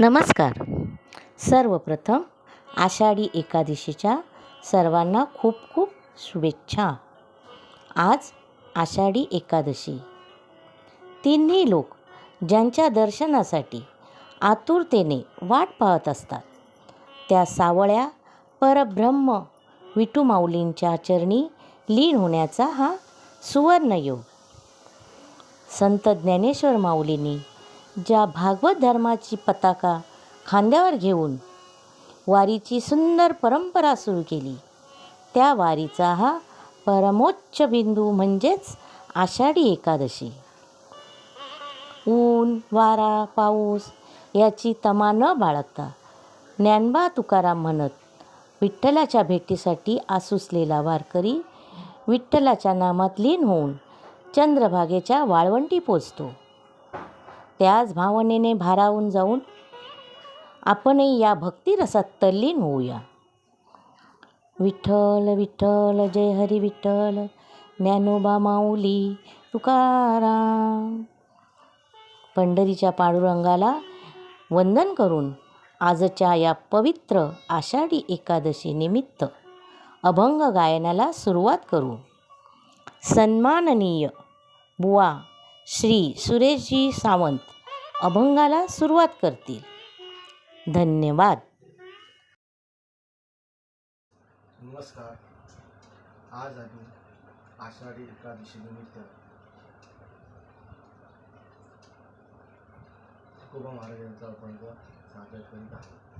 नमस्कार. सर्वप्रथम आषाढी एकादशीच्या सर्वांना खूप खूप शुभेच्छा. आज आषाढी एकादशी. तिन्ही लोक ज्यांच्या दर्शनासाठी आतुरतेने वाट पाहत असतात त्या सावळ्या परब्रह्म विठू माऊलींच्या चरणी लीन होण्याचा हा सुवर्णयोग. संत ज्ञानेश्वर माऊलींनी ज्या भागवत धर्माची पताका खांद्यावर घेऊन वारीची सुंदर परंपरा सुरू केली, त्या वारीचा हा परमोच्च बिंदू म्हणजेच आषाढी एकादशी. ऊन, वारा, पाऊस याची तमा न बाळगता ज्ञानबा तुकाराम म्हणत विठ्ठलाच्या भेटीसाठी आसुसलेला वारकरी विठ्ठलाच्या नामात लीन होऊन चंद्रभागेच्या वाळवंटी पोचतो. त्याच भावनेने भारावून जाऊन आपणही या भक्तिरसात तल्लीन होऊया. विठ्ठल विठ्ठल जय हरी विठ्ठल, ज्ञानोबा माऊली तुकाराम. पंढरीच्या पांडुरंगाला वंदन करून आजच्या या पवित्र आषाढी एकादशी निमित्त अभंग गायनाला सुरुवात करू. सन्माननीय बुवा श्री सुरेशजी सावंत अभंगाला सुरुवात करतील. धन्यवाद. नमस्कार. आज आम्ही आषाढी एकादशी निमित्त तुकोबा महाराजांचा अभंग सादर करीत आहोत.